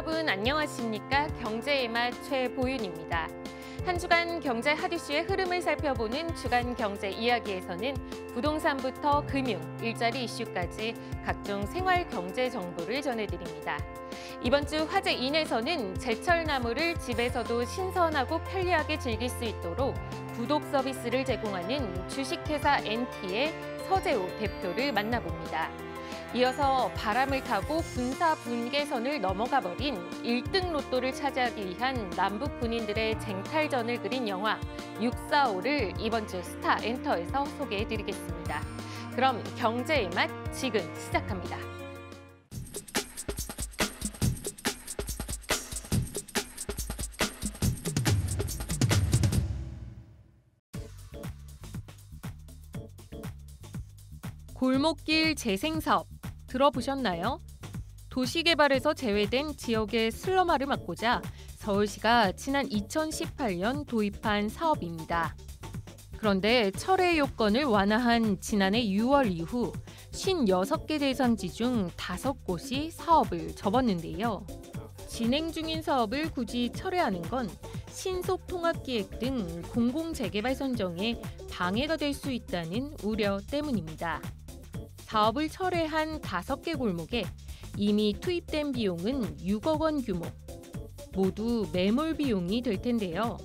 여러분 안녕하십니까? 경제의 맛 최보윤입니다. 한 주간 경제 핫이슈의 흐름을 살펴보는 주간 경제 이야기에서는 부동산부터 금융, 일자리 이슈까지 각종 생활 경제 정보를 전해드립니다. 이번 주 화제 인에서는 제철 나물을 집에서도 신선하고 편리하게 즐길 수 있도록 구독 서비스를 제공하는 주식회사 NT의 서재호 대표를 만나봅니다. 이어서 바람을 타고 분사 분계선을 넘어가 버린 1등 로또를 차지하기 위한 남북 군인들의 쟁탈전을 그린 영화 645를 이번 주 스타 엔터에서 소개해드리겠습니다. 그럼 경제의 맛 지금 시작합니다. 골목길 재생사업 들어보셨나요? 도시개발에서 제외된 지역의 슬럼화를 막고자 서울시가 지난 2018년 도입한 사업입니다. 그런데 철회 요건을 완화한 지난해 6월 이후 56개 대상지 중 5곳이 사업을 접었는데요. 진행 중인 사업을 굳이 철회하는 건 신속통합기획 등 공공재개발 선정에 방해가 될 수 있다는 우려 때문입니다. 사업을 철회한 5개 골목에 이미 투입된 비용은 6억 원 규모, 모두 매몰 비용이 될 텐데요.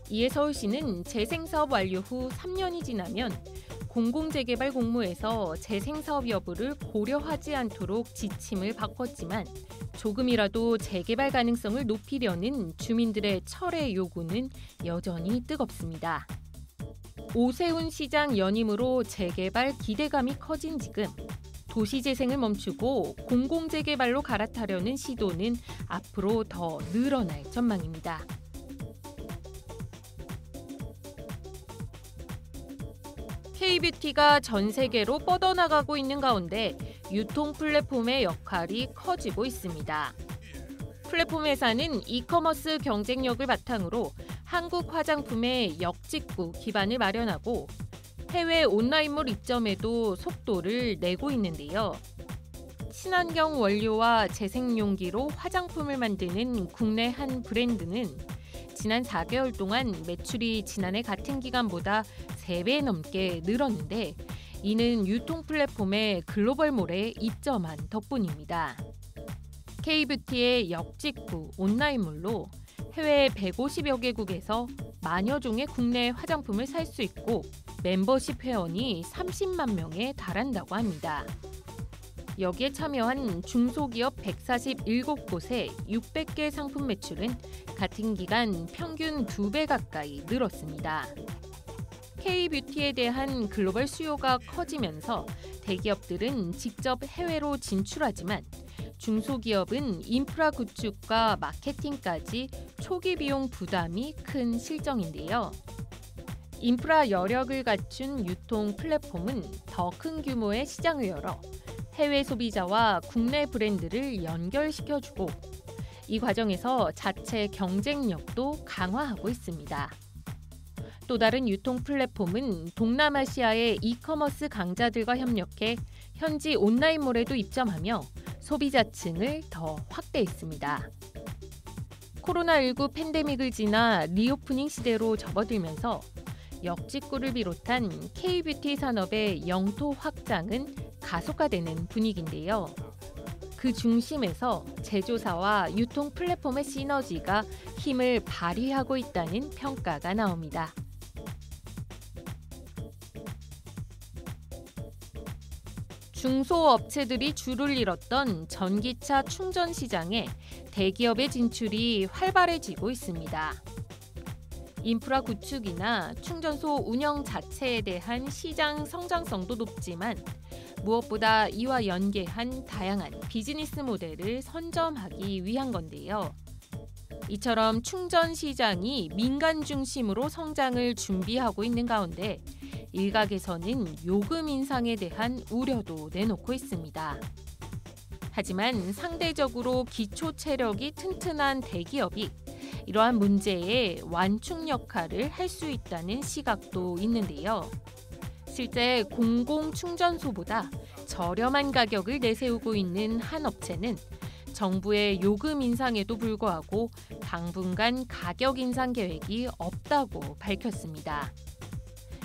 이에 서울시는 재생사업 완료 후 3년이 지나면 공공재개발 공모에서 재생사업 여부를 고려하지 않도록 지침을 바꿨지만 조금이라도 재개발 가능성을 높이려는 주민들의 철회 요구는 여전히 뜨겁습니다. 오세훈 시장 연임으로 재개발 기대감이 커진 지금 도시재생을 멈추고 공공재개발로 갈아타려는 시도는 앞으로 더 늘어날 전망입니다. K뷰티가 전 세계로 뻗어나가고 있는 가운데 유통 플랫폼의 역할이 커지고 있습니다. 플랫폼 회사는 이커머스 경쟁력을 바탕으로 한국 화장품의 역직구 기반을 마련하고 해외 온라인몰 입점에도 속도를 내고 있는데요. 친환경 원료와 재생용기로 화장품을 만드는 국내 한 브랜드는 지난 4개월 동안 매출이 지난해 같은 기간보다 3배 넘게 늘었는데 이는 유통 플랫폼의 글로벌몰에 입점한 덕분입니다. K뷰티의 역직구 온라인몰로 해외 150여 개국에서 만여 종의 국내 화장품을 살 수 있고 멤버십 회원이 30만 명에 달한다고 합니다. 여기에 참여한 중소기업 147곳의 600개 상품 매출은 같은 기간 평균 2배 가까이 늘었습니다. K뷰티에 대한 글로벌 수요가 커지면서 대기업들은 직접 해외로 진출하지만 중소기업은 인프라 구축과 마케팅까지 초기 비용 부담이 큰 실정인데요. 인프라 여력을 갖춘 유통 플랫폼은 더 큰 규모의 시장을 열어 해외 소비자와 국내 브랜드를 연결시켜주고 이 과정에서 자체 경쟁력도 강화하고 있습니다. 또 다른 유통 플랫폼은 동남아시아의 이커머스 강자들과 협력해 현지 온라인몰에도 입점하며 소비자층을 더 확대했습니다. 코로나19 팬데믹을 지나 리오프닝 시대로 접어들면서 역직구를 비롯한 K뷰티 산업의 영토 확장은 가속화되는 분위기인데요. 그 중심에서 제조사와 유통 플랫폼의 시너지가 힘을 발휘하고 있다는 평가가 나옵니다. 중소업체들이 줄을 잃었던 전기차 충전 시장에 대기업의 진출이 활발해지고 있습니다. 인프라 구축이나 충전소 운영 자체에 대한 시장 성장성도 높지만 무엇보다 이와 연계한 다양한 비즈니스 모델을 선점하기 위한 건데요. 이처럼 충전 시장이 민간 중심으로 성장을 준비하고 있는 가운데 일각에서는 요금 인상에 대한 우려도 내놓고 있습니다. 하지만 상대적으로 기초 체력이 튼튼한 대기업이 이러한 문제에 완충 역할을 할 수 있다는 시각도 있는데요. 실제 공공 충전소보다 저렴한 가격을 내세우고 있는 한 업체는 정부의 요금 인상에도 불구하고 당분간 가격 인상 계획이 없다고 밝혔습니다.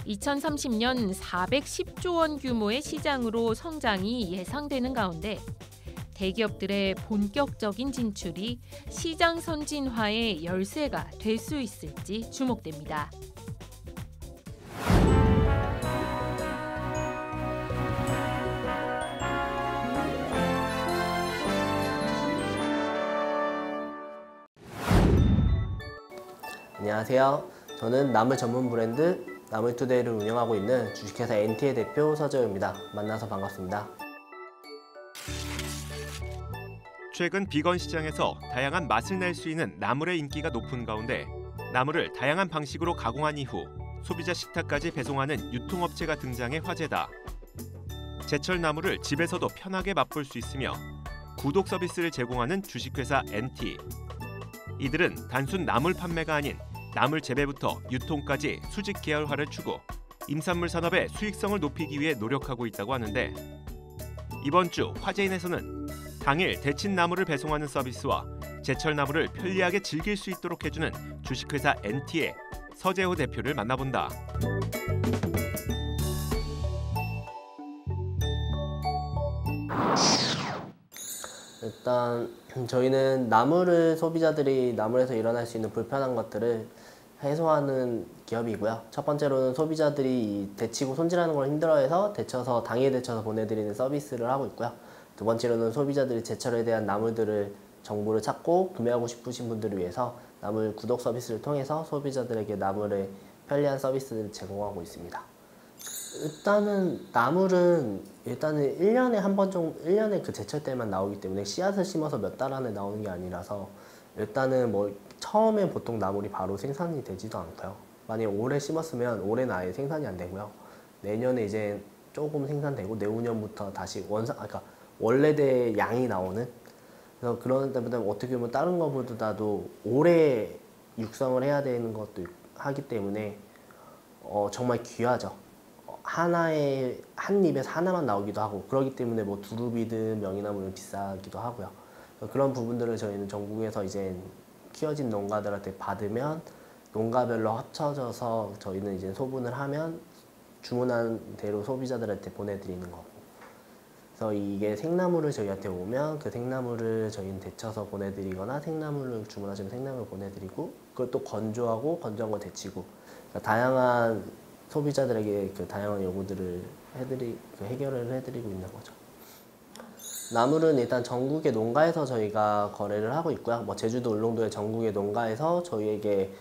2030년 410조 원 규모의 시장으로 성장이 예상되는 가운데 대기업들의 본격적인 진출이 시장 선진화의 열쇠가 될 수 있을지 주목됩니다. 안녕하세요. 저는 나물 전문 브랜드 나물투데이를 운영하고 있는 주식회사 NT의 대표 서재호입니다. 만나서 반갑습니다. 최근 비건 시장에서 다양한 맛을 낼 수 있는 나물의 인기가 높은 가운데 나물을 다양한 방식으로 가공한 이후 소비자 식탁까지 배송하는 유통업체가 등장해 화제다. 제철 나물을 집에서도 편하게 맛볼 수 있으며 구독 서비스를 제공하는 주식회사 NT. 이들은 단순 나물 판매가 아닌 나물 재배부터 유통까지 수직 계열화를 추구, 임산물 산업의 수익성을 높이기 위해 노력하고 있다고 하는데 이번 주 화제인에서는 당일 데친 나물을 배송하는 서비스와 제철 나물을 편리하게 즐길 수 있도록 해주는 주식회사 NT의 서재호 대표를 만나본다. 일단 저희는 소비자들이 나물에서 일어날 수 있는 불편한 것들을 해소하는 기업이고요. 첫 번째로는 소비자들이 데치고 손질하는 걸 힘들어해서 당일 데쳐서 보내드리는 서비스를 하고 있고요. 두 번째로는 소비자들이 제철에 대한 나물들을 정보를 찾고 구매하고 싶으신 분들을 위해서 나물 구독 서비스를 통해서 소비자들에게 나물의 편리한 서비스를 제공하고 있습니다. 일단은 나물은 1년에 한 번 정도, 1년에 그 제철 때만 나오기 때문에 씨앗을 심어서 몇 달 안에 나오는 게 아니라서 일단은 처음에 보통 나물이 바로 생산이 되지도 않고요. 만약에 올해 심었으면 올해는 아예 생산이 안 되고요. 내년에 이제 조금 생산되고 내후년부터 다시 원래대의 양이 나오는, 그래서 그런 때문에 어떻게 보면 다른 것보다도 오래 육성을 해야 되는 것도 하기 때문에 정말 귀하죠. 한 입에서 하나만 나오기도 하고, 그렇기 때문에 두릅이든 명이나물은 비싸기도 하고요. 그런 부분들을 저희는 전국에서 이제 키워진 농가들한테 받으면 농가별로 합쳐져서 저희는 이제 소분을 하면 주문한 대로 소비자들한테 보내드리는 거고, 그래서 이게 생나물을 저희한테 오면 그 생나물을 저희는 데쳐서 보내드리거나 생나물을 주문하시면 생나물을 보내드리고, 그걸 또 건조한 거 데치고, 그러니까 다양한 소비자들에게 그 다양한 요구들을 해결을 해드리고 있는 거죠. 나물은 일단 전국의 농가에서 저희가 거래를 하고 있고요. 제주도 울릉도의 전국의 농가에서 저희에게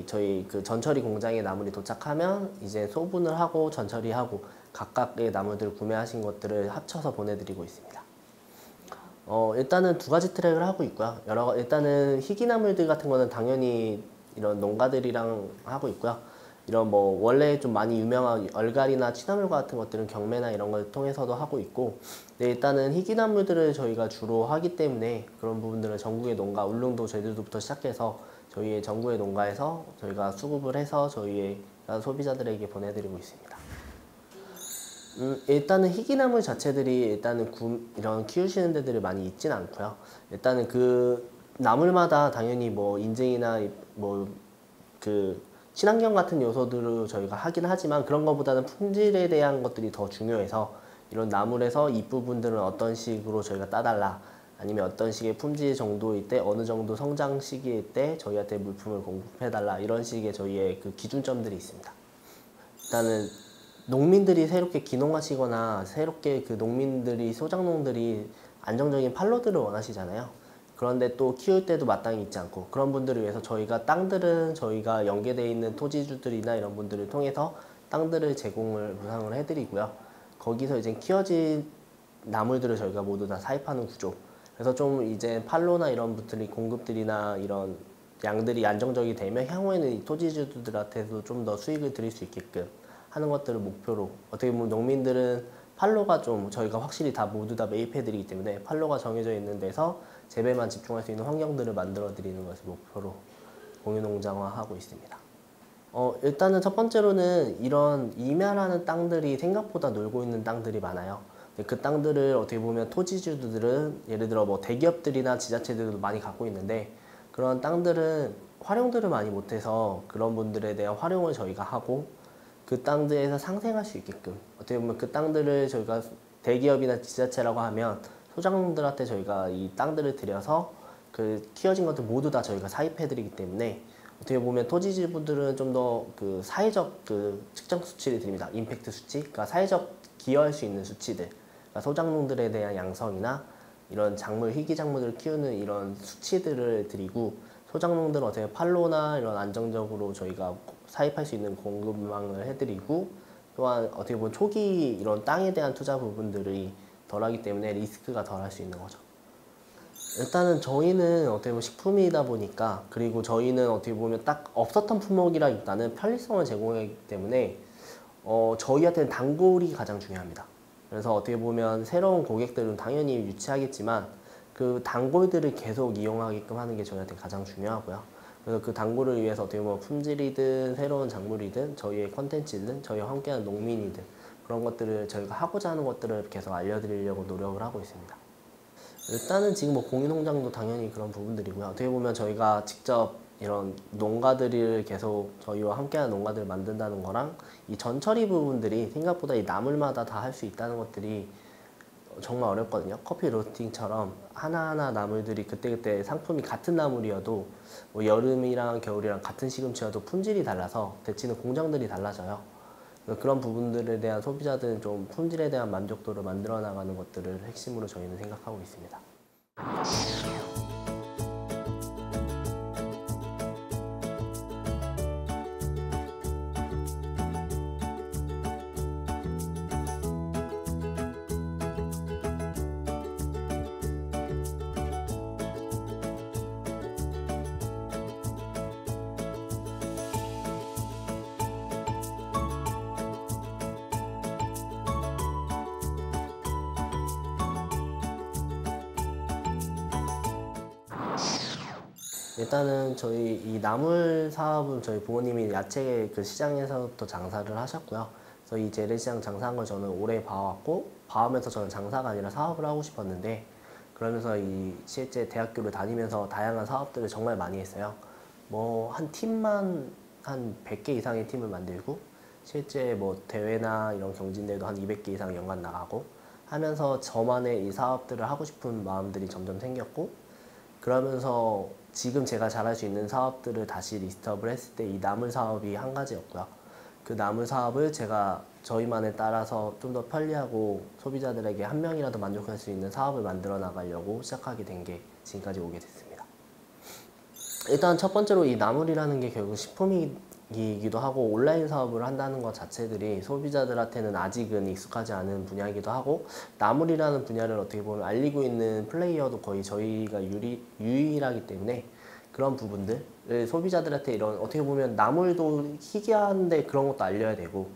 저희 그 전처리 공장에 나물이 도착하면 이제 소분을 하고 전처리하고 각각의 나물들 구매하신 것들을 합쳐서 보내드리고 있습니다. 일단은 두 가지 트랙을 하고 있고요. 일단은 희귀나물들 같은 거는 당연히 이런 농가들이랑 하고 있고요. 이런 원래 좀 많이 유명한 얼갈이나 취나물 같은 것들은 경매나 이런 걸 통해서도 하고 있고, 일단은 희귀나물들을 저희가 주로 하기 때문에 그런 부분들은 전국의 농가, 울릉도, 제주도부터 시작해서 저희의 전국의 농가에서 저희가 수급을 해서 저희의 소비자들에게 보내드리고 있습니다. 일단은 희귀나물 자체들이 이런 키우시는 데들이 많이 있진 않고요. 일단은 그 나물마다 당연히 인증이나 친환경 같은 요소들을 저희가 하긴 하지만 그런 것보다는 품질에 대한 것들이 더 중요해서 이런 나물에서 이 부분들은 어떤 식으로 저희가 따달라, 아니면 어떤 식의 품질 정도일 때 어느 정도 성장 시기일 때 저희한테 물품을 공급해달라, 이런 식의 저희의 그 기준점들이 있습니다. 일단은 농민들이 새롭게 기농하시거나 새롭게 그 소장농들이 안정적인 판로들을 원하시잖아요. 그런데 또 키울 때도 마땅히 있지 않고, 그런 분들을 위해서 땅들은 저희가 연계되어 있는 토지주들이나 이런 분들을 통해서 땅들을 무상을 해드리고요. 거기서 이제 키워진 나물들을 저희가 모두 다 사입하는 구조. 그래서 좀 이제 판로나 이런 분들이 공급들이나 이런 양들이 안정적이 되면 향후에는 이 토지주들한테도 좀 더 수익을 드릴 수 있게끔 하는 것들을 목표로, 어떻게 보면 농민들은 판로가 저희가 확실히 모두 다 매입해드리기 때문에 판로가 정해져 있는 데서 재배만 집중할 수 있는 환경들을 만들어드리는 것을 목표로 공유농장화하고 있습니다. 일단은 첫 번째로는 이런 임야라는 땅들이 생각보다 놀고 있는 땅들이 많아요. 근데 그 땅들을 어떻게 보면 토지주들은 예를 들어 뭐 대기업들이나 지자체들도 많이 갖고 있는데 그런 땅들은 활용들을 많이 못해서 그런 분들에 대한 활용을 저희가 하고 그 땅들에서 상생할 수 있게끔 어떻게 보면 그 땅들을 저희가 대기업이나 지자체라고 하면 소장농들한테 저희가 이 땅들을 들여서 그 키워진 것들 모두 다 저희가 사입해드리기 때문에 어떻게 보면 토지주분들은 좀 더 그 사회적 그 측정 수치를 드립니다. 임팩트 수치, 그러니까 사회적 기여할 수 있는 수치들, 그러니까 소작농들에 대한 양성이나 이런 작물, 희귀작물을 키우는 이런 수치들을 드리고 소작농들은 어떻게 판로나 이런 안정적으로 저희가 사입할 수 있는 공급망을 해드리고 또한 어떻게 보면 초기 이런 땅에 대한 투자 부분들이 덜하기 때문에 리스크가 덜할 수 있는 거죠. 일단은 저희는 어떻게 보면 식품이다 보니까 그리고 저희는 어떻게 보면 딱 없었던 품목이라기보다는 편리성을 제공하기 때문에 저희한테는 단골이 가장 중요합니다. 그래서 어떻게 보면 새로운 고객들은 당연히 유치하겠지만 그 단골들을 계속 이용하게끔 하는 게 저희한테 가장 중요하고요. 그래서 그 단골을 위해서 어떻게 보면 품질이든 새로운 작물이든 저희의 컨텐츠든 저희와 함께하는 농민이든 그런 것들을 저희가 하고자 하는 것들을 계속 알려드리려고 노력을 하고 있습니다. 일단은 지금 뭐 공유농장도 당연히 그런 부분들이고요. 어떻게 보면 저희가 직접 이런 농가들을 계속 저희와 함께하는 농가들을 만든다는 거랑 이 전처리 부분들이 생각보다 이 나물마다 다 할 수 있다는 것들이 정말 어렵거든요. 커피 로스팅처럼 하나하나 나물들이 그때그때 상품이 같은 나물이어도 뭐 여름이랑 겨울이랑 같은 시금치여도 품질이 달라서 데치는 공정들이 달라져요. 그런 부분들에 대한 소비자들은 좀 품질에 대한 만족도를 만들어 나가는 것들을 핵심으로 저희는 생각하고 있습니다. 일단은 저희 이 나물 사업은 저희 부모님이 야채 그 시장에서부터 장사를 하셨고요. 그래서 이 재래시장 장사한 걸 저는 오래 봐왔고 봐오면서 저는 장사가 아니라 사업을 하고 싶었는데 그러면서 이 실제 대학교를 다니면서 다양한 사업들을 정말 많이 했어요. 뭐 한 팀만 한 100개 이상의 팀을 만들고 실제 뭐 대회나 이런 경진대회도 한 200개 이상 연간 나가고 하면서 저만의 이 사업들을 하고 싶은 마음들이 점점 생겼고 그러면서 지금 제가 잘할 수 있는 사업들을 다시 리스트업을 했을 때 이 나물 사업이 한 가지였고요. 그 나물 사업을 제가 저희만에 따라서 좀 더 편리하고 소비자들에게 한 명이라도 만족할 수 있는 사업을 만들어 나가려고 시작하게 된 게 지금까지 오게 됐습니다. 일단 첫 번째로 이 나물이라는 게 결국 식품이기도 하고 온라인 사업을 한다는 것 자체들이 소비자들한테는 아직은 익숙하지 않은 분야이기도 하고 나물이라는 분야를 어떻게 보면 알리고 있는 플레이어도 거의 저희가 유일하기 때문에 그런 부분들을 소비자들한테 이런 어떻게 보면 나물도 희귀한데 그런 것도 알려야 되고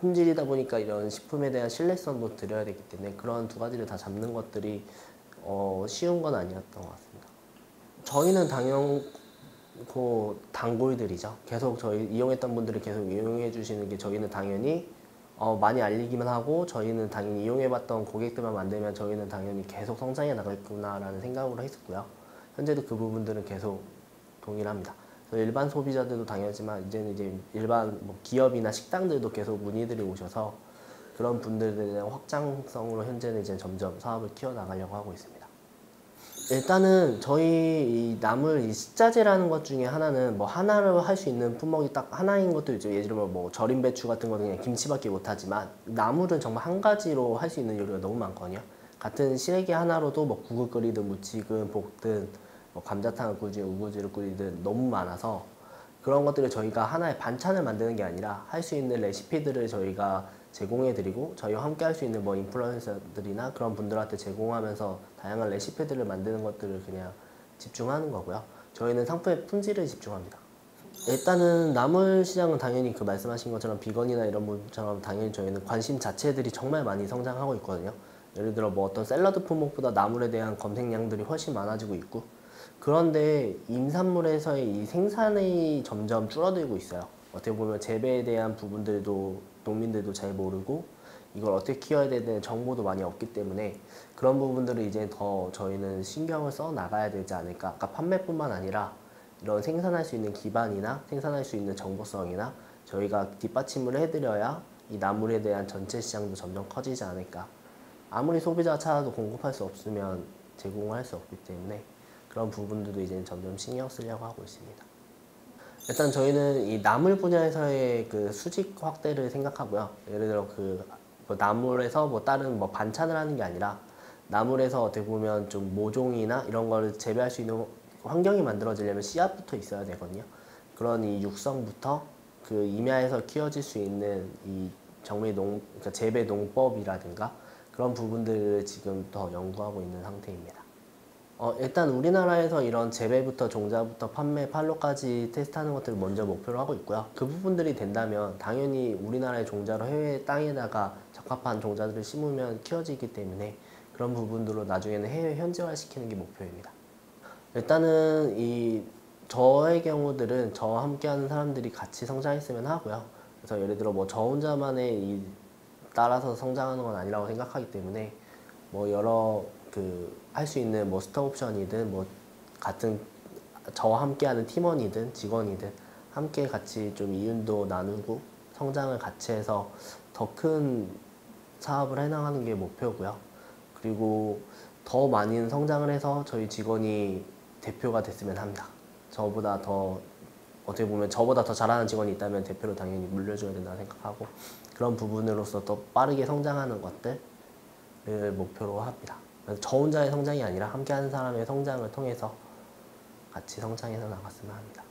품질이다 보니까 이런 식품에 대한 신뢰성도 드려야 되기 때문에 그런 두 가지를 다 잡는 것들이 쉬운 건 아니었던 것 같습니다. 저희는 당연히 단골들이죠. 계속 저희 이용했던 분들이 계속 이용해 주시는 게 저희는 당연히 많이 알리기만 하고 저희는 당연히 이용해봤던 고객들만 만들면 저희는 당연히 계속 성장해 나가겠구나라는 생각으로 했었고요. 현재도 그 부분들은 계속 동일합니다. 일반 소비자들도 당연하지만 이제는 이제 일반 뭐 기업이나 식당들도 계속 문의들이 오셔서 그런 분들에 대한 확장성으로 현재는 이제 점점 사업을 키워나가려고 하고 있습니다. 일단은 저희 이 나물 이 식자재라는 것 중에 하나는 뭐 하나로 할 수 있는 품목이 딱 하나인 것도 있죠. 예를 들면 뭐 절임 배추 같은 거는 그냥 김치밖에 못하지만 나물은 정말 한 가지로 할 수 있는 요리가 너무 많거든요. 같은 시래기 하나로도 뭐 국을 끓이든 무치든 볶든 뭐 감자탕을 끓이든 우거지를 끓이든 너무 많아서 그런 것들을 저희가 하나의 반찬을 만드는 게 아니라 할 수 있는 레시피들을 저희가 제공해드리고 저희와 함께 할 수 있는 뭐 인플루언서들이나 그런 분들한테 제공하면서 다양한 레시피들을 만드는 것들을 그냥 집중하는 거고요. 저희는 상품의 품질을 집중합니다. 일단은 나물 시장은 당연히 그 말씀하신 것처럼 비건이나 이런 분처럼 당연히 저희는 관심 자체들이 정말 많이 성장하고 있거든요. 예를 들어 뭐 어떤 샐러드 품목보다 나물에 대한 검색량들이 훨씬 많아지고 있고 그런데 임산물에서의 이 생산이 점점 줄어들고 있어요. 어떻게 보면 재배에 대한 부분들도 농민들도 잘 모르고 이걸 어떻게 키워야 되는 정보도 많이 없기 때문에 그런 부분들을 이제 더 저희는 신경을 써 나가야 되지 않을까. 아까 판매뿐만 아니라 이런 생산할 수 있는 기반이나 생산할 수 있는 정보성이나 저희가 뒷받침을 해드려야 이 나물에 대한 전체 시장도 점점 커지지 않을까. 아무리 소비자가 찾아도 공급할 수 없으면 제공을 할 수 없기 때문에 그런 부분들도 이제 점점 신경 쓰려고 하고 있습니다. 일단 저희는 이 나물 분야에서의 그 수직 확대를 생각하고요. 예를 들어 뭐 나물에서 뭐 다른 뭐 반찬을 하는 게 아니라 나물에서 어떻게 보면 좀 모종이나 이런 거를 재배할 수 있는 환경이 만들어지려면 씨앗부터 있어야 되거든요. 그런 이 육성부터 그 임야에서 키워질 수 있는 이 그러니까 재배 농법이라든가 그런 부분들을 지금 더 연구하고 있는 상태입니다. 일단 우리나라에서 이런 재배부터 종자부터 판매, 판로까지 테스트하는 것들을 먼저 목표로 하고 있고요. 그 부분들이 된다면 당연히 우리나라의 종자로 해외 땅에다가 적합한 종자들을 심으면 키워지기 때문에 그런 부분들로 나중에는 해외 현지화시키는 게 목표입니다. 일단은 저의 경우들은 저와 함께하는 사람들이 같이 성장했으면 하고요. 그래서 예를 들어 뭐 저 혼자만의 따라서 성장하는 건 아니라고 생각하기 때문에 뭐 여러 할 수 있는 뭐 스톡옵션이든 뭐 같은 저와 함께하는 팀원이든 직원이든 함께 같이 좀 이윤도 나누고 성장을 같이 해서 더 큰 사업을 해나가는 게 목표고요. 그리고 더 많은 성장을 해서 저희 직원이 대표가 됐으면 합니다. 어떻게 보면 저보다 더 잘하는 직원이 있다면 대표로 당연히 물려줘야 된다고 생각하고 그런 부분으로서 더 빠르게 성장하는 것들을 목표로 합니다. 저 혼자의 성장이 아니라 함께하는 사람의 성장을 통해서 같이 성장해서 나갔으면 합니다.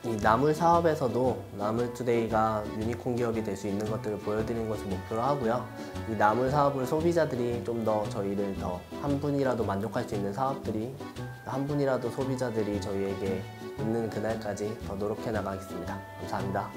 이 나물 사업에서도 나물투데이가 유니콘 기업이 될 수 있는 것들을 보여드리는 것을 목표로 하고요. 이 나물 사업을 소비자들이 좀 더 저희를 더 한 분이라도 만족할 수 있는 사업들이 한 분이라도 소비자들이 저희에게 있는 그날까지 더 노력해 나가겠습니다. 감사합니다.